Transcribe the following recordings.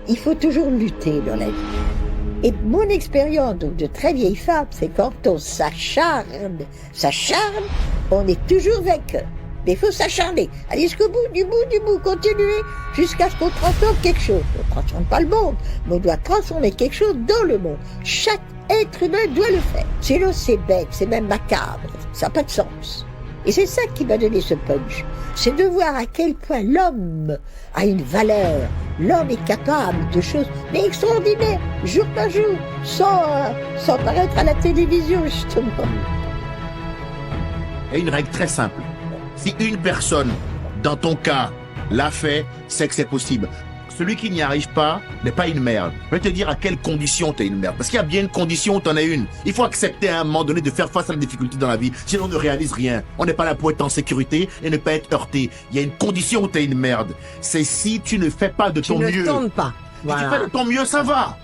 Il faut toujours lutter dans la vie. Et mon expérience donc, de très vieille femme, c'est quand on s'acharne, on est toujours vainqueur. Mais il faut s'acharner, aller jusqu'au bout, du bout, continuer, jusqu'à ce qu'on transforme quelque chose. On ne transforme pas le monde, mais on doit transformer quelque chose dans le monde. Chaque être humain doit le faire. Sinon c'est bête, c'est même macabre, ça n'a pas de sens. Et c'est ça qui m'a donné ce punch. C'est de voir à quel point l'homme a une valeur. L'homme est capable de choses mais extraordinaires, jour par jour, sans paraître à la télévision, justement. Il y a une règle très simple. Si une personne, dans ton cas, l'a fait, c'est que c'est possible. Celui qui n'y arrive pas n'est pas une merde. Je vais te dire à quelles conditions tu es une merde. Parce qu'il y a bien une condition où tu en es une. Il faut accepter à un moment donné de faire face à la difficulté dans la vie. Sinon on ne réalise rien. On n'est pas là pour être en sécurité et ne pas être heurté. Il y a une condition où tu es une merde. C'est si tu ne fais pas de ton mieux. Tu ne tentes pas. Voilà. Si tu fais de ton mieux, ça va.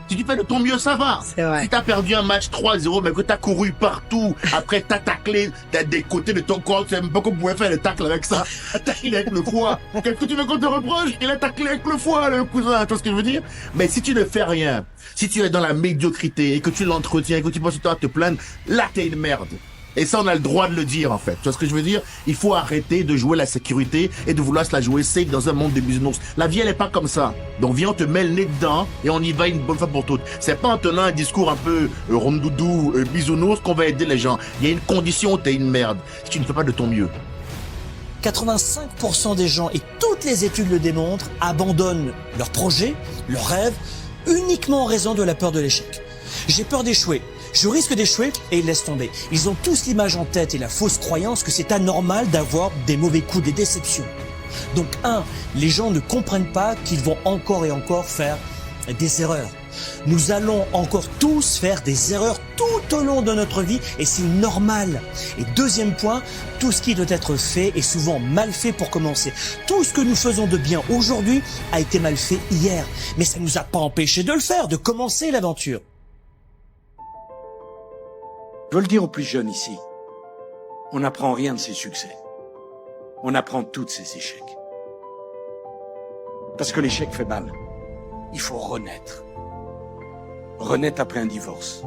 Si tu fais de ton mieux, ça va. C'est vrai. Si t'as perdu un match 3-0, mais que t'as couru partout, après t'as taclé, t'as des côtés de ton corps, tu sais même pas qu'on pouvait faire le tacle avec ça. T'as taclé avec le foie. Qu'est-ce que tu veux qu'on te reproche? Il a taclé avec le foie, le cousin, tu vois ce que je veux dire? Mais si tu ne fais rien, si tu es dans la médiocrité et que tu l'entretiens et que tu passes ton temps à te plaindre, là t'es une merde. Et ça, on a le droit de le dire, en fait. Tu vois ce que je veux dire? Il faut arrêter de jouer la sécurité et de vouloir se la jouer safe dans un monde de bisounours. La vie, elle est pas comme ça. Donc, viens, on te met le nez dedans et on y va une bonne fois pour toutes. C'est pas en tenant un discours un peu rondoudou, bisounours qu'on va aider les gens. Il y a une condition où t'es une merde. Si tu ne fais pas de ton mieux. 85% des gens, et toutes les études le démontrent, abandonnent leurs projets, leurs rêves, uniquement en raison de la peur de l'échec. J'ai peur d'échouer. Je risque d'échouer et ils laissent tomber. Ils ont tous l'image en tête et la fausse croyance que c'est anormal d'avoir des mauvais coups, des déceptions. Donc les gens ne comprennent pas qu'ils vont encore et encore faire des erreurs. Nous allons encore tous faire des erreurs tout au long de notre vie et c'est normal. Et deuxième point, tout ce qui doit être fait est souvent mal fait pour commencer. Tout ce que nous faisons de bien aujourd'hui a été mal fait hier. Mais ça ne nous a pas empêché de le faire, de commencer l'aventure. Je veux le dire aux plus jeunes ici, on n'apprend rien de ses succès. On apprend tous ses échecs. Parce que l'échec fait mal. Il faut renaître. Renaître après un divorce.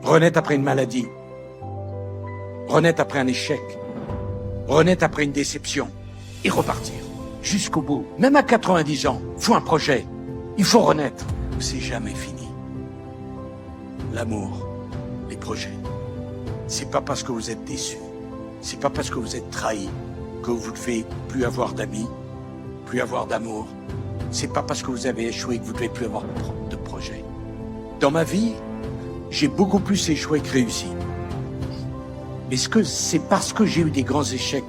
Renaître après une maladie. Renaître après un échec. Renaître après une déception. Et repartir. Jusqu'au bout. Même à 90 ans, il faut un projet. Il faut renaître. C'est jamais fini. L'amour, les projets. C'est pas parce que vous êtes déçu, c'est pas parce que vous êtes trahi que vous ne devez plus avoir d'amis, plus avoir d'amour. C'est pas parce que vous avez échoué que vous ne devez plus avoir de projet. Dans ma vie, j'ai beaucoup plus échoué que réussi. Est-ce que c'est parce que j'ai eu des grands échecs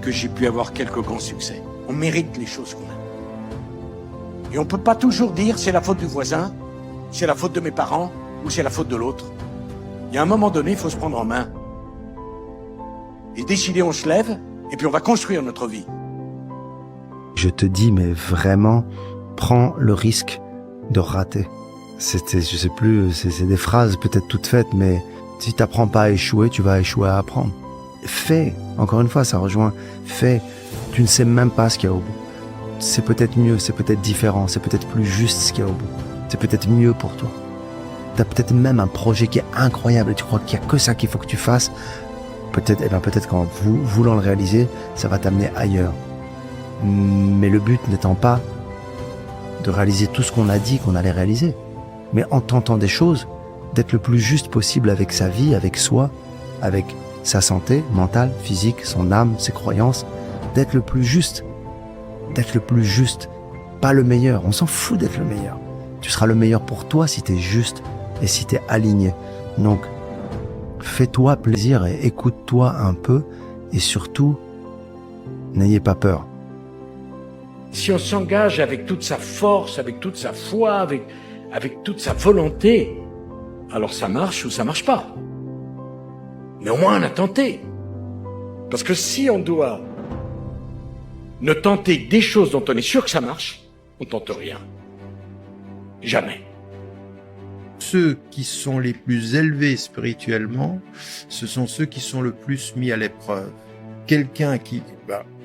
que j'ai pu avoir quelques grands succès? On mérite les choses qu'on a. Et on peut pas toujours dire c'est la faute du voisin, c'est la faute de mes parents ou c'est la faute de l'autre. Il y a un moment donné, il faut se prendre en main. Et décider, on se lève, et puis on va construire notre vie. Je te dis, mais vraiment, prends le risque de rater. Je sais plus, c'est des phrases peut-être toutes faites, mais si t'apprends pas à échouer, tu vas échouer à apprendre. Fais, encore une fois, ça rejoint, fais. Tu ne sais même pas ce qu'il y a au bout. C'est peut-être mieux, c'est peut-être différent, c'est peut-être plus juste ce qu'il y a au bout. C'est peut-être mieux pour toi. T'as peut-être même un projet qui est incroyable et tu crois qu'il n'y a que ça qu'il faut que tu fasses. Peut-être qu'en voulant le réaliser, ça va t'amener ailleurs. Mais le but n'étant pas de réaliser tout ce qu'on a dit qu'on allait réaliser, mais en tentant des choses, d'être le plus juste possible avec sa vie, avec soi, avec sa santé mentale, physique, son âme, ses croyances, d'être le plus juste. D'être le plus juste, pas le meilleur. On s'en fout d'être le meilleur. Tu seras le meilleur pour toi si t'es juste et si t'es aligné. Donc, fais-toi plaisir et écoute-toi un peu et surtout, n'ayez pas peur. Si on s'engage avec toute sa force, avec toute sa foi, avec toute sa volonté, alors ça marche ou ça marche pas. Mais au moins on a tenté. Parce que si on doit ne tenter des choses dont on est sûr que ça marche, on tente rien. Jamais. Ceux qui sont les plus élevés spirituellement, ce sont ceux qui sont le plus mis à l'épreuve. Quelqu'un qui,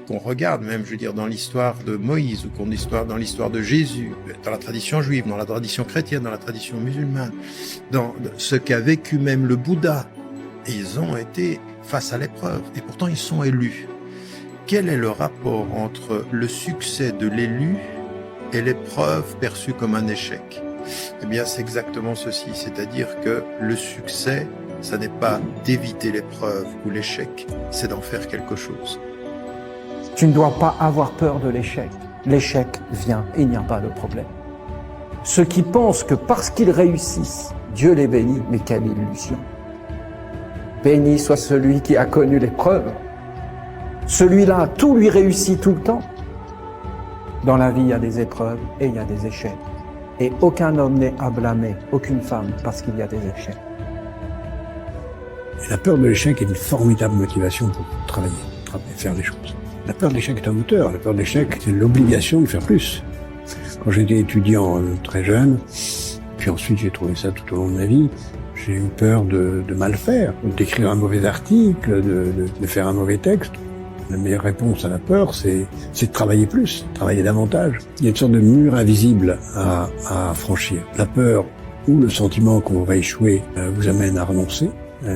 qu'on regarde même, je veux dire, dans l'histoire de Moïse ou dans l'histoire de Jésus, dans la tradition juive, dans la tradition chrétienne, dans la tradition musulmane, dans ce qu'a vécu même le Bouddha, ils ont été face à l'épreuve et pourtant ils sont élus. Quel est le rapport entre le succès de l'élu et l'épreuve perçue comme un échec? Eh bien, c'est exactement ceci, c'est-à-dire que le succès, ça n'est pas d'éviter l'épreuve ou l'échec, c'est d'en faire quelque chose. Tu ne dois pas avoir peur de l'échec. L'échec vient et il n'y a pas de problème. Ceux qui pensent que parce qu'ils réussissent, Dieu les bénit, mais quelle illusion. Béni soit celui qui a connu l'épreuve. Celui-là, tout lui réussit tout le temps. Dans la vie, il y a des épreuves et il y a des échecs. Et aucun homme n'est à blâmer, aucune femme, parce qu'il y a des échecs. La peur de l'échec est une formidable motivation pour travailler, faire des choses. La peur de l'échec est un moteur. La peur de l'échec, c'est l'obligation de faire plus. Quand j'étais étudiant très jeune, puis ensuite j'ai trouvé ça tout au long de ma vie, j'ai eu peur de mal faire, d'écrire un mauvais article, de faire un mauvais texte. La meilleure réponse à la peur, c'est de travailler plus, travailler davantage. Il y a une sorte de mur invisible à franchir. La peur ou le sentiment qu'on va échouer vous amène à renoncer.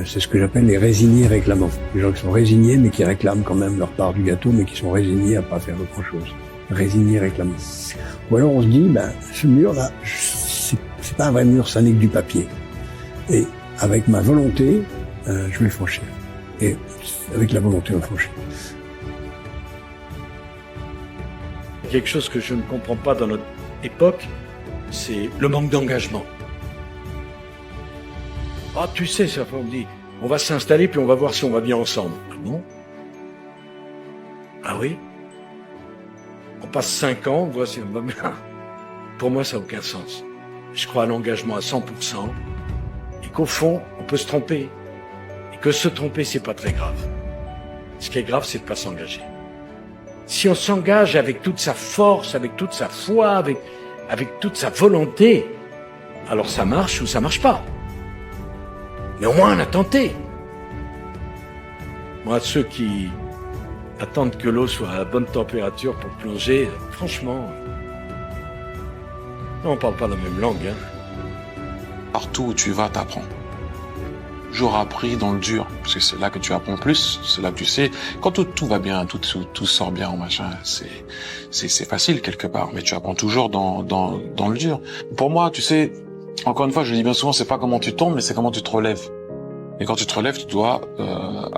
C'est ce que j'appelle les résignés réclamants. Les gens qui sont résignés mais qui réclament quand même leur part du gâteau mais qui sont résignés à pas faire autre chose. Résignés réclamants. Ou alors on se dit, ce mur-là, c'est pas un vrai mur, ça n'est que du papier. Et avec ma volonté, je vais le franchir. Et avec la volonté, on le franchit. Quelque chose que je ne comprends pas dans notre époque, c'est le manque d'engagement. Ah, tu sais, ça, on me dit, on va s'installer puis on va voir si on va bien ensemble. Ah bon? Ah oui? On passe 5 ans, on voit si on va bien. Pour moi, ça n'a aucun sens. Je crois à l'engagement à 100%, et qu'au fond, on peut se tromper. Et que se tromper, c'est pas très grave. Ce qui est grave, c'est de pas s'engager. Si on s'engage avec toute sa force, avec toute sa foi, avec toute sa volonté, alors ça marche ou ça marche pas. Mais au moins on a tenté. Moi, ceux qui attendent que l'eau soit à la bonne température pour plonger, franchement, on parle pas la même langue. Partout où tu vas, t'apprends. Toujours appris dans le dur, parce que c'est là que tu apprends plus, c'est là que tu sais, quand tout va bien, tout sort bien en machin, c'est facile quelque part, mais tu apprends toujours dans le dur. Pour moi, tu sais, encore une fois, je le dis bien souvent, c'est pas comment tu tombes, mais c'est comment tu te relèves. Et quand tu te relèves, tu dois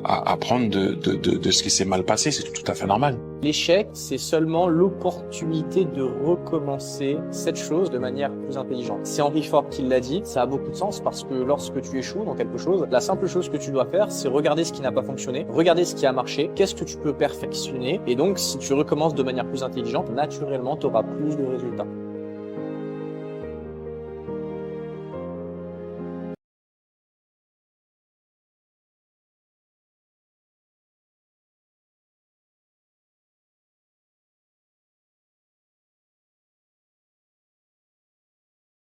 apprendre de ce qui s'est mal passé, c'est tout à fait normal. L'échec, c'est seulement l'opportunité de recommencer cette chose de manière plus intelligente. C'est Henry Ford qui l'a dit, ça a beaucoup de sens parce que lorsque tu échoues dans quelque chose, la simple chose que tu dois faire, c'est regarder ce qui n'a pas fonctionné, regarder ce qui a marché, qu'est-ce que tu peux perfectionner, et donc si tu recommences de manière plus intelligente, naturellement, tu auras plus de résultats.